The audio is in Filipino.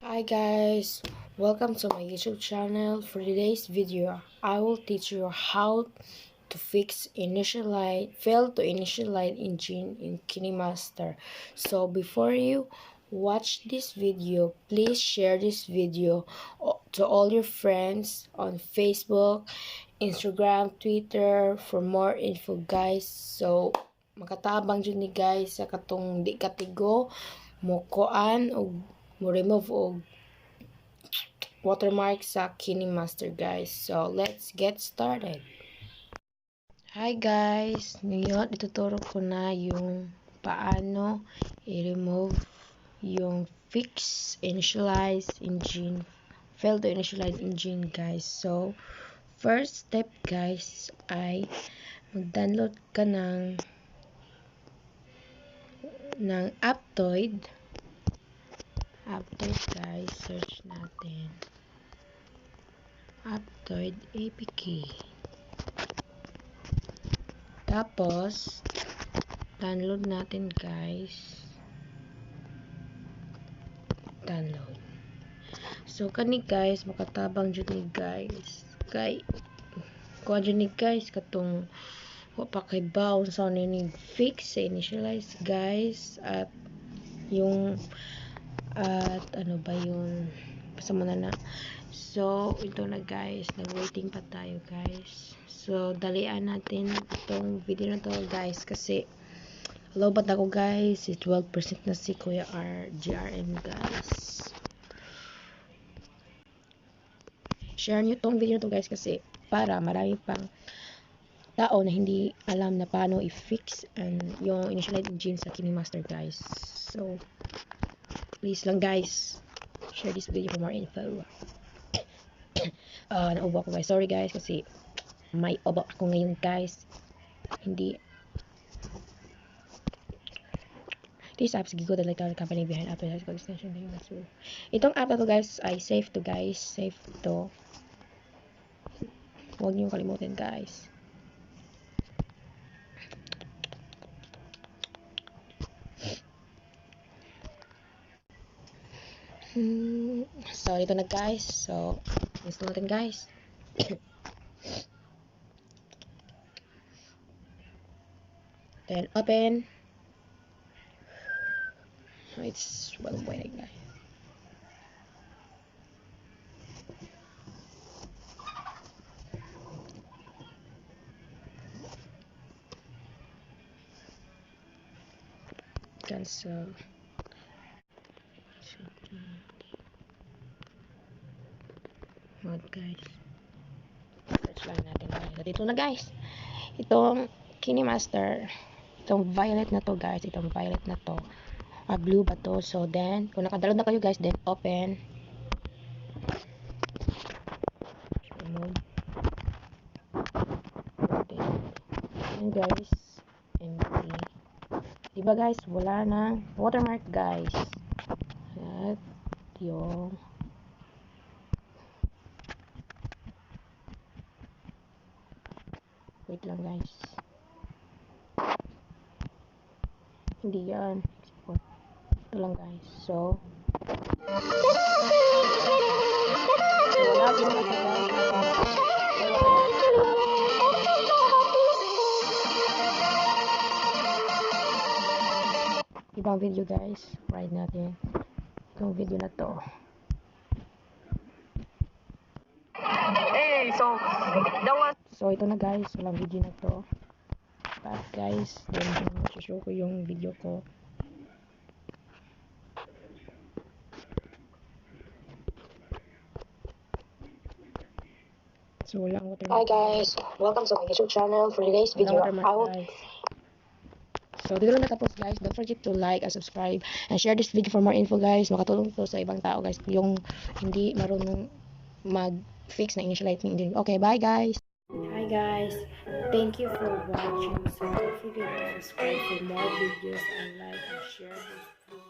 Hi guys, welcome to my YouTube channel. For today's video, I will teach you how to fix fail to initialize engine in KINEMASTER. So before you watch this video, please share this video to all your friends on Facebook, Instagram, Twitter for more info guys. So makatabang jud ni guys sa katong di katigo mo koan o mo remove og watermark sa KINEMASTER guys. So let's get started. Hi guys, ngayon ituturo ko na yung paano i-remove yung fail to initialize engine guys. So first step guys ay mag-download ka ng Aptoid guys, search natin Aptoid APK, tapos download natin guys, download. So kani guys makatabang jud ni guys kuha jud ni guys katong wa pa kay baon sa ni fix sa initialize guys, at ano ba yun, basta mo na. So ito na guys, nag-waiting pa tayo guys. So dalian natin itong video na to guys kasi lobat ako guys, 12% na si Kuya GRM guys. Share nyo tong video na to guys kasi para marami pang tao na hindi alam na paano i-fix yung initialize engine sa KINEMASTER guys. So please lang guys, share this video for more info. Naubo ako guys, sorry guys kasi may obo ako ngayon guys. This app is gigo the like company behind Apple has got extension. Itong app na to guys ay safe to. Huwag niyong kalimutan guys. So ito na guys, so install natin guys. Then open. It's waiting guys. Cancel. Mode guys. Search lang natin guys. So, dito na guys. Itong KINEMASTER. Itong violet na to guys. Blue ba to? So then, kung nakadownload na kayo guys, then open. Remove. And guys, empty. Diba guys, wala na watermark guys. At yung wait lang guys. Hindi yan. Ito lang guys. So wala din na guys. Ibang video guys. Ride natin itong video na to. So ito na guys, walang video na to. But guys, then show ko yung video ko. So walang watermark. Hi guys, welcome to my YouTube channel. For today's video, So dito lang natapos guys. Don't forget to like and subscribe and share this video for more info guys. Makatulong to sa ibang tao guys yung hindi marunong mag-fix na initialize engine. Okay, bye guys. Hi guys, thank you for watching. So don't forget to subscribe for more videos and like and share this video.